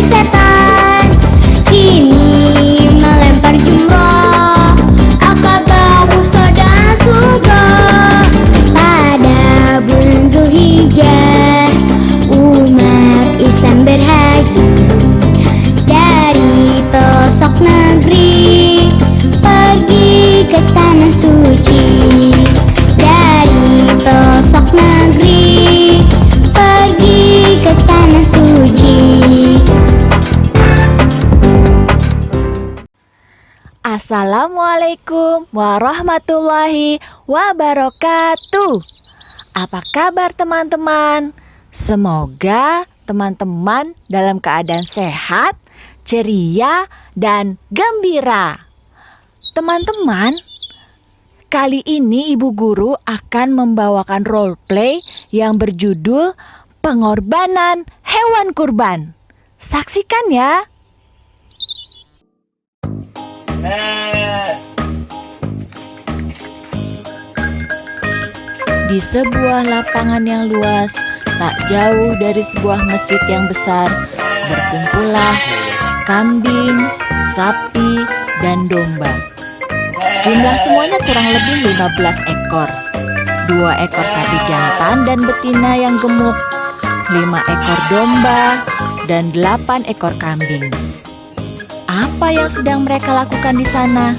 setan. Kini melempar jumroh Aqabah Wusta dan Sughroh. Pada bulan Zulhijjah umat Islam berhaji dari pelosok negeri pergi ke tanah suci. Dari pelosok negeri pergi ke tanah suci. Assalamualaikum warahmatullahi wabarakatuh. Apa kabar teman-teman? Semoga teman-teman dalam keadaan sehat, ceria, dan gembira. Teman-teman, kali ini Ibu Guru akan membawakan role play yang berjudul Pengorbanan Hewan Kurban. Saksikan ya. Di sebuah lapangan yang luas, tak jauh dari sebuah masjid yang besar, berkumpullah kambing, sapi, dan domba. Jumlah semuanya kurang lebih 15 ekor. 2 ekor sapi jantan dan betina yang gemuk, 5 ekor domba, dan 8 ekor kambing. Apa yang sedang mereka lakukan di sana?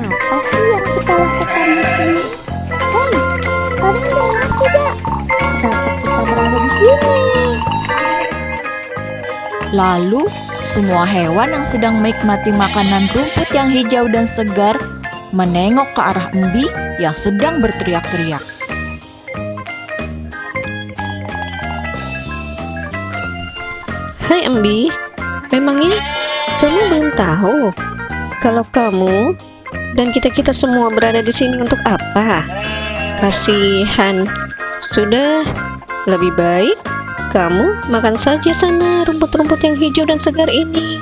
Apa sih yang kita lakukan di sini? Hei, kalian dengar tidak? Kenapa kita berada di sini? Lalu, semua hewan yang sedang menikmati makanan rumput yang hijau dan segar menengok ke arah Embi yang sedang berteriak-teriak. Hai Embi, memangnya kamu belum tahu kalau kamu dan kita semua berada di sini untuk apa? Kasihan, sudah lebih baik kamu makan saja sana rumput-rumput yang hijau dan segar ini.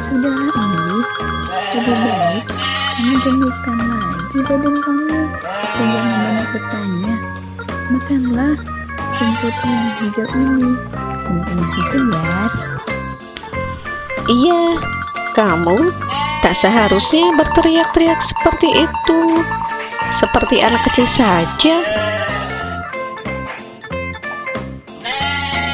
Sudahlah Embi, lebih baik kamu gendutkan lagi badan kamu dan jangan banyak bertanya. Makanlah rumput yang hijau ini, mumpung masih segar. Iya, kamu tak seharusnya berteriak-teriak seperti itu. Seperti anak kecil saja.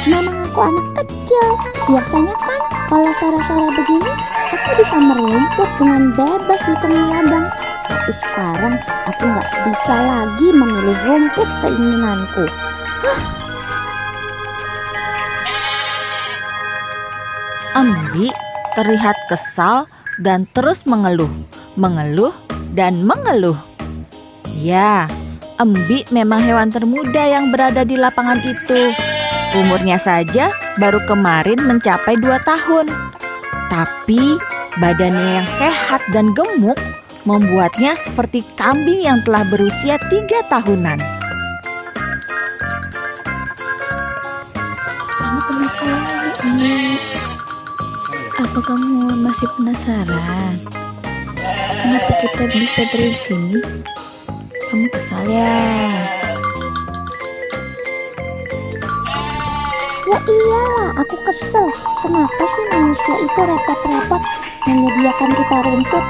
Memang aku anak kecil. Biasanya kan kalau sore-sore begini aku bisa merumput dengan bebas di tengah ladang. Tapi sekarang aku nggak bisa lagi memilih rumput keinginanku. Embi terlihat kesal dan terus mengeluh dan mengeluh. Ya, Embi memang hewan termuda yang berada di lapangan itu. Umurnya saja baru kemarin mencapai 2 tahun. Tapi badannya yang sehat dan gemuk membuatnya seperti kambing yang telah berusia 3 tahunan. Kamu kenapa lagi Embi? Apa kamu masih penasaran? Kenapa kita bisa berada di sini? Kamu kesal ya? Ya iyalah, aku kesel. Kenapa sih manusia itu repot-repot menyediakan kita rumput?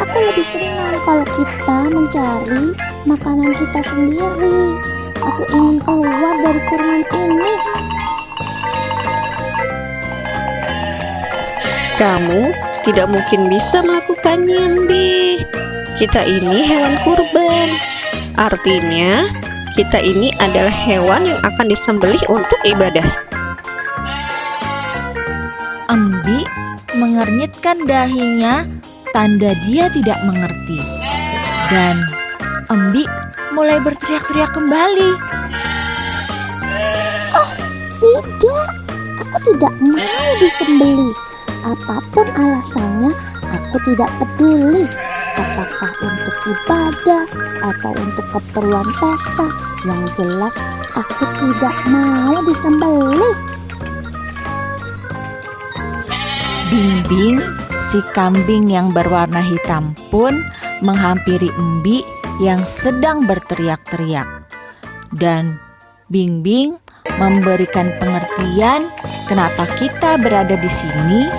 Aku lebih senang kalau kita mencari makanan kita sendiri. Aku ingin keluar dari kurungan ini. Kamu tidak mungkin bisa melakukannya, Embi. Kita ini hewan kurban. Artinya, kita ini adalah hewan yang akan disembelih untuk ibadah. Embi mengernyitkan dahinya, tanda dia tidak mengerti. Dan Embi mulai berteriak-teriak kembali. Tidak, aku tidak mau disembelih. Apapun alasannya, aku tidak peduli. Apakah untuk ibadah atau untuk keperluan pesta, yang jelas Aku tidak mau disembelih. Bingbing, si kambing yang berwarna hitam pun menghampiri Embi yang sedang berteriak-teriak. Dan Bingbing memberikan pengertian kenapa kita berada di sini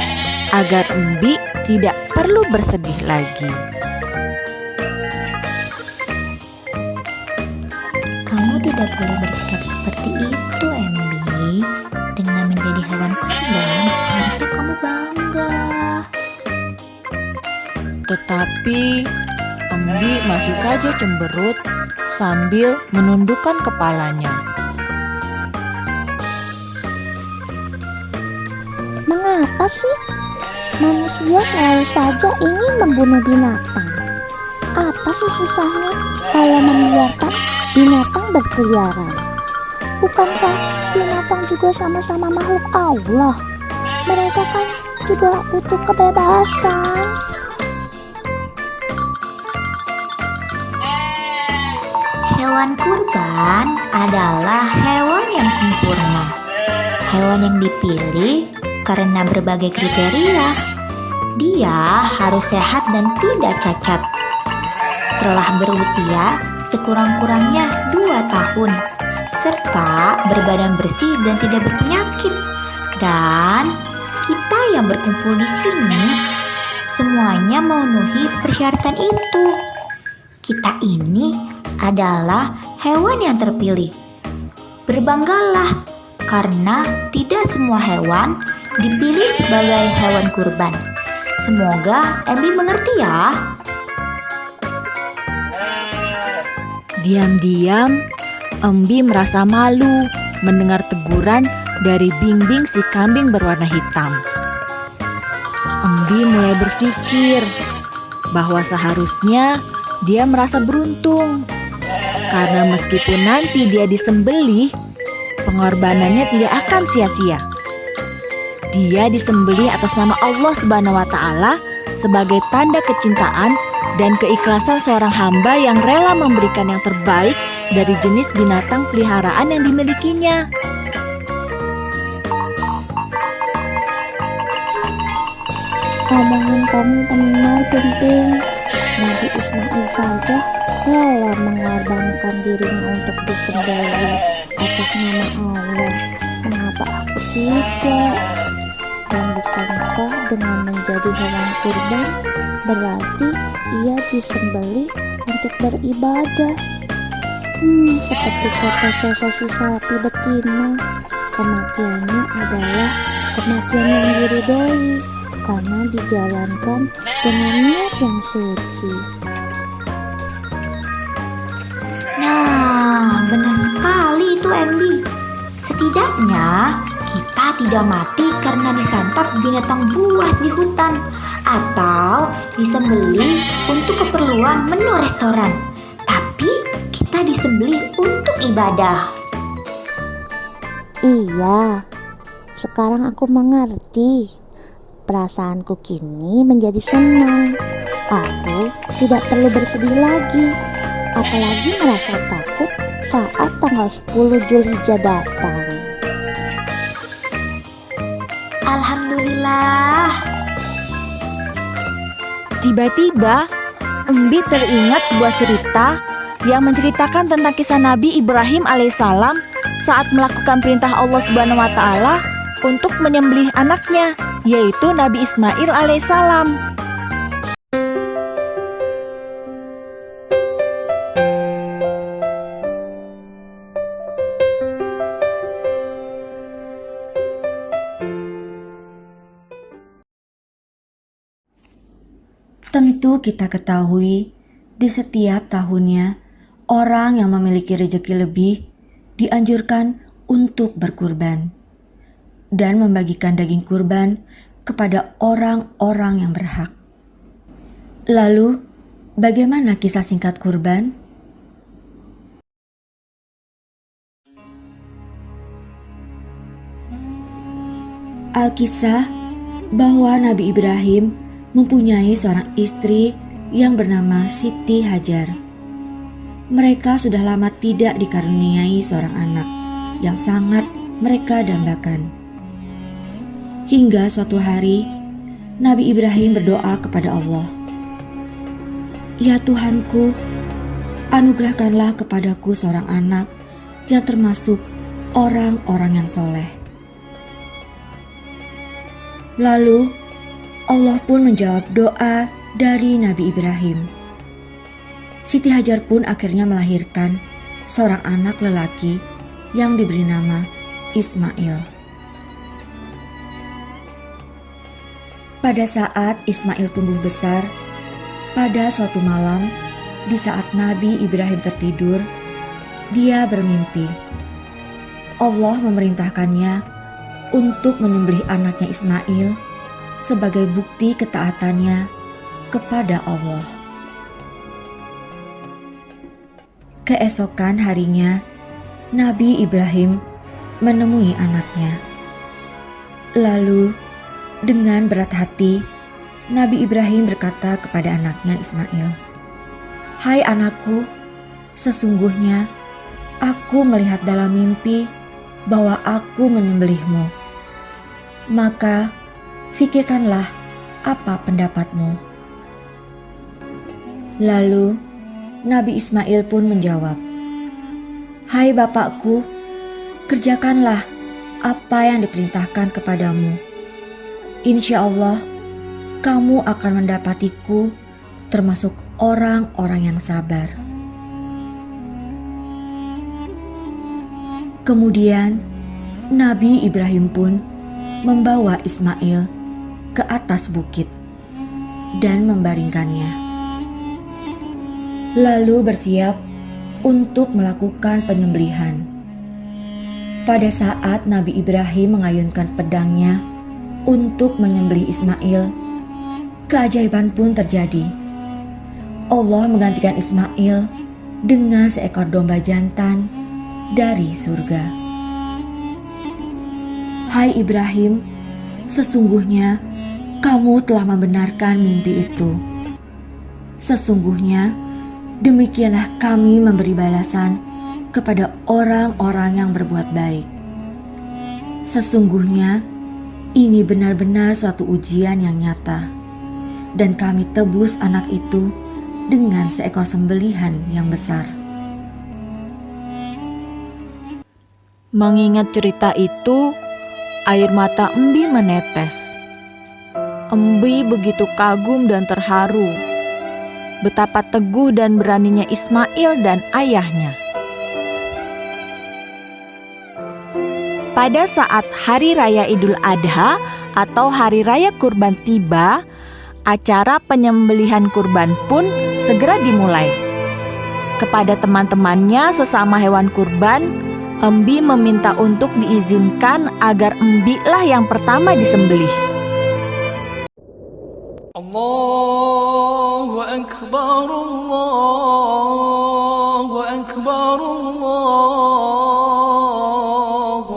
agar Embi tidak perlu bersedih lagi. Kamu tidak boleh bersikap seperti itu, Embi. Dengan menjadi hewan kurban, seharusnya kamu bangga. Tetapi Embi masih saja cemberut sambil menundukkan kepalanya. Mengapa sih manusia selalu saja ingin membunuh binatang? Apa sih susahnya kalau membiarkan binatang berkeliaran? Bukankah binatang juga sama-sama makhluk Allah? Mereka kan juga butuh kebebasan. Hewan kurban adalah hewan yang sempurna. Hewan yang dipilih karena berbagai kriteria. Dia harus sehat dan tidak cacat. Telah berusia sekurang-kurangnya 2 tahun. Serta berbadan bersih dan tidak berpenyakit. Dan kita yang berkumpul di sini semuanya memenuhi persyaratan itu. Kita ini adalah hewan yang terpilih. Berbanggalah karena tidak semua hewan dipilih sebagai hewan kurban. Semoga Embi mengerti ya. Diam-diam Embi merasa malu mendengar teguran dari Bingbing si kambing berwarna hitam. Embi mulai berpikir bahwa seharusnya dia merasa beruntung karena meskipun nanti dia disembelih, pengorbanannya tidak akan sia-sia. Dia disembelih atas nama Allah Subhanahu wa Ta'ala sebagai tanda kecintaan dan keikhlasan seorang hamba yang rela memberikan yang terbaik dari jenis binatang peliharaan yang dimilikinya. Omongan kamu benar, Bingbing. Nabi Ismail saja rela mengorbankan dirinya untuk disembelih atas nama Allah. Mengapa aku tidak? Dan bukankah dengan menjadi hewan kurban berarti ia disembelih untuk beribadah? Seperti kata sesasi sapi betina, kematiannya adalah kematian yang diridhoi karena dijalankan dengan niat yang suci. Nah, benar sekali itu Embi. Setidaknya kita tidak mati karena disantap binatang buas di hutan atau disembelih untuk keperluan menu restoran. Tapi kita disembelih untuk ibadah. Iya, sekarang aku mengerti. Perasaanku kini menjadi senang. Aku tidak perlu bersedih lagi, apalagi merasa takut saat tanggal 10 Zulhijjah datang. Alhamdulillah. Tiba-tiba Embi teringat sebuah cerita yang menceritakan tentang kisah Nabi Ibrahim alaihissalam saat melakukan perintah Allah Subhanahu wa Ta'ala untuk menyembelih anaknya, yaitu Nabi Ismail alaihissalam. Tentu kita ketahui di setiap tahunnya orang yang memiliki rezeki lebih dianjurkan untuk berkurban dan membagikan daging kurban kepada orang-orang yang berhak. Lalu, bagaimana kisah singkat kurban? Alkisah bahwa Nabi Ibrahim mempunyai seorang istri yang bernama Siti Hajar. Mereka sudah lama tidak dikaruniai seorang anak. yang sangat mereka dambakan. Hingga suatu hari, Nabi Ibrahim berdoa kepada Allah, "Ya Tuhanku, anugerahkanlah kepadaku seorang anak yang termasuk orang-orang yang soleh." Lalu Allah pun menjawab doa dari Nabi Ibrahim. Siti Hajar pun akhirnya melahirkan seorang anak lelaki yang diberi nama Ismail. Pada saat Ismail tumbuh besar, pada suatu malam, di saat Nabi Ibrahim tertidur, dia bermimpi. Allah memerintahkannya untuk menyembelih anaknya Ismail sebagai bukti ketaatannya kepada Allah. Keesokan harinya, Nabi Ibrahim menemui anaknya. Lalu, dengan berat hati, Nabi Ibrahim berkata kepada anaknya Ismail, "Hai anakku, sesungguhnya aku melihat dalam mimpi bahwa aku menyembelihmu. Maka fikirkanlah apa pendapatmu." Lalu Nabi Ismail pun menjawab, "Hai bapakku, kerjakanlah apa yang diperintahkan kepadamu. Insya Allah, kamu akan mendapatiku termasuk orang-orang yang sabar." Kemudian, Nabi Ibrahim pun membawa Ismail ke atas bukit dan membaringkannya. Lalu bersiap untuk melakukan penyembelihan. Pada saat Nabi Ibrahim mengayunkan pedangnya untuk menyembelih Ismail, keajaiban pun terjadi. Allah menggantikan Ismail dengan seekor domba jantan dari surga. "Hai Ibrahim, sesungguhnya kamu telah membenarkan mimpi itu. Sesungguhnya demikianlah kami memberi balasan kepada orang-orang yang berbuat baik. Sesungguhnya ini benar-benar suatu ujian yang nyata, dan kami tebus anak itu dengan seekor sembelihan yang besar." Mengingat cerita itu, air mata Embi menetes. Embi begitu kagum dan terharu betapa teguh dan beraninya Ismail dan ayahnya. Pada saat Hari Raya Idul Adha atau Hari Raya Kurban tiba, acara penyembelihan kurban pun segera dimulai. Kepada teman-temannya sesama hewan kurban, Embi meminta untuk diizinkan agar Embi lah yang pertama disembelih. Allahu Akbar, Allahu Akbar, Allahu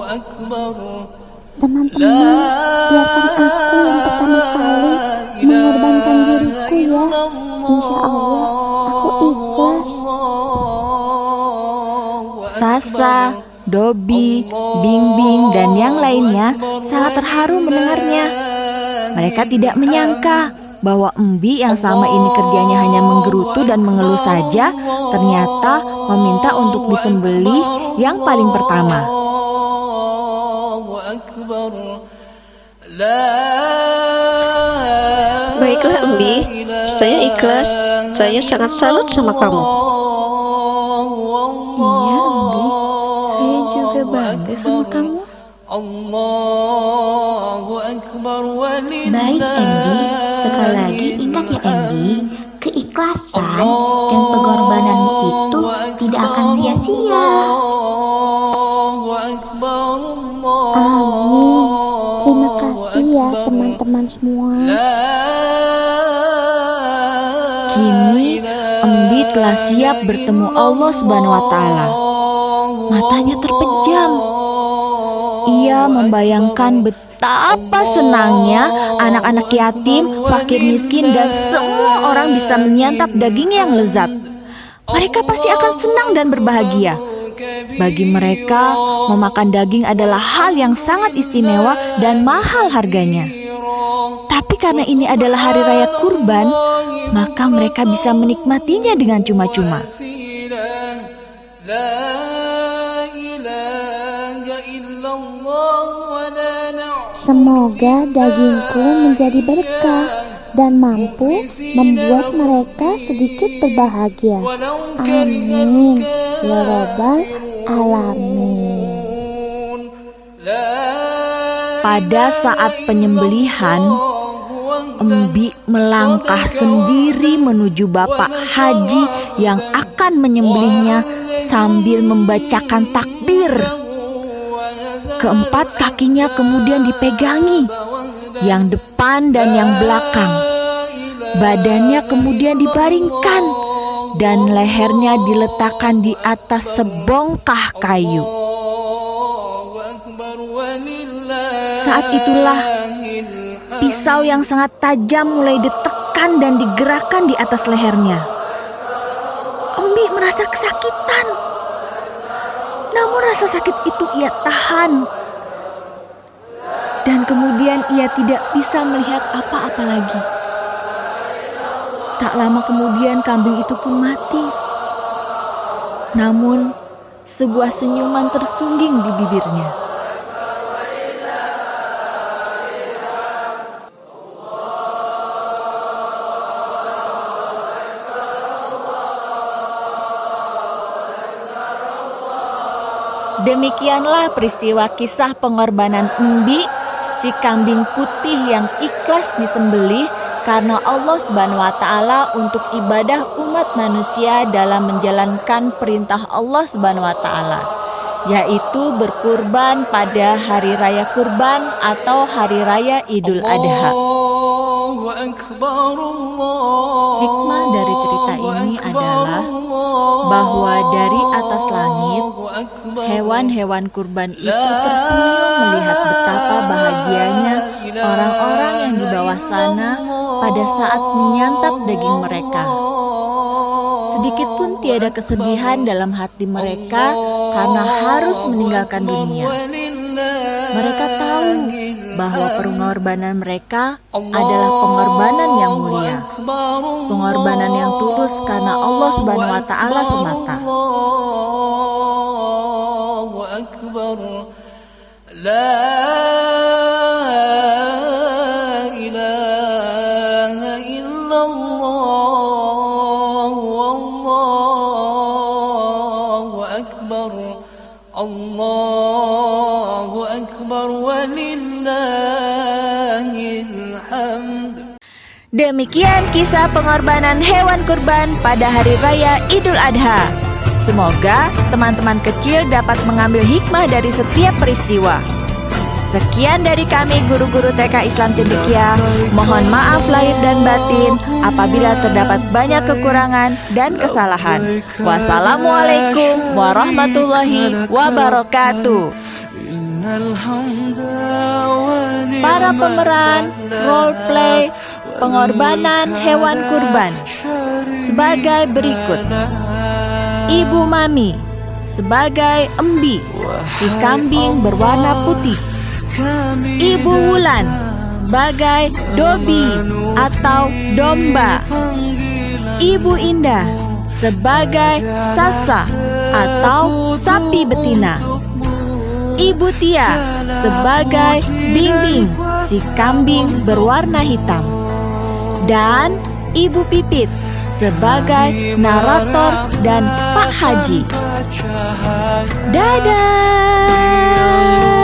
Akbar. Teman-teman, biarkan aku yang pertama kali mengorbankan diriku ya. Insya Allah, aku ikhlas. Sasa, Dobi, Bingbing, dan yang lainnya sangat terharu mendengarnya. Mereka tidak menyangka bahwa Embi yang selama ini kerjanya hanya menggerutu dan mengeluh saja, ternyata meminta untuk disembelih yang paling pertama. Baiklah Embi, saya ikhlas. Saya sangat salut sama kamu. Iya Embi, saya juga bangga sama kamu. Baik Embi, sekali lagi ingat ya Embi, keikhlasan dan pengorbananmu itu tidak akan sia-sia. Amin. Terima kasih ya teman-teman semua. Kini Embi telah siap bertemu Allah Subhanahu wa Ta'ala. Matanya terpejam. Ia membayangkan betapa senangnya anak-anak yatim, fakir miskin, dan semua orang bisa menyantap daging yang lezat. Mereka pasti akan senang dan berbahagia. Bagi mereka, memakan daging adalah hal yang sangat istimewa dan mahal harganya. Tapi karena ini adalah hari raya kurban, maka mereka bisa menikmatinya dengan cuma-cuma. Semoga dagingku menjadi berkah dan mampu membuat mereka sedikit berbahagia. Amin ya robbal alamin. Pada saat penyembelihan, Embi melangkah sendiri menuju Bapak Haji yang akan menyembelihnya sambil membacakan takbir. Keempat kakinya kemudian dipegangi, yang depan dan yang belakang. Badannya kemudian dibaringkan dan lehernya diletakkan di atas sebongkah kayu. Saat itulah pisau yang sangat tajam mulai ditekan dan digerakkan di atas lehernya. Embi merasa kesakitan. Namun rasa sakit itu ia tahan. Dan kemudian ia tidak bisa melihat apa-apa lagi. Tak lama kemudian kambing itu pun mati. Namun sebuah senyuman tersungging di bibirnya. Demikianlah peristiwa kisah pengorbanan Embi, si kambing putih yang ikhlas disembelih karena Allah Subhanahu wa Ta'ala untuk ibadah umat manusia dalam menjalankan perintah Allah Subhanahu wa Ta'ala, yaitu berkurban pada hari raya kurban atau hari raya Idul Adha. Hikmah dari cerita ini adalah bahwa dari atas langit hewan-hewan kurban itu tersenyum melihat betapa bahagianya orang-orang yang di bawah sana pada saat menyantap daging mereka. Sedikit pun tiada kesedihan dalam hati mereka karena harus meninggalkan dunia. Mereka tahu bahwa pengorbanan mereka adalah pengorbanan yang mulia, pengorbanan yang tulus karena Allah Subhanahu wa Ta'ala semata. Allahu Akbar walillahil hamd. Demikian kisah pengorbanan hewan kurban pada hari raya Idul Adha. Semoga teman-teman kecil dapat mengambil hikmah dari setiap peristiwa. Sekian dari kami guru-guru TK Islam Cendekia. Mohon maaf lahir dan batin apabila terdapat banyak kekurangan dan kesalahan. Wassalamualaikum warahmatullahi wabarakatuh. Para pemeran role play pengorbanan hewan kurban sebagai berikut. Ibu Mami sebagai Embi, si kambing berwarna putih. Ibu Wulan sebagai Dobi atau domba. Ibu Indah sebagai Sasa atau sapi betina. Ibu Tia sebagai Bimbing, si kambing berwarna hitam. Dan Ibu Pipit sebagai narator dan Pak Haji. Dadah.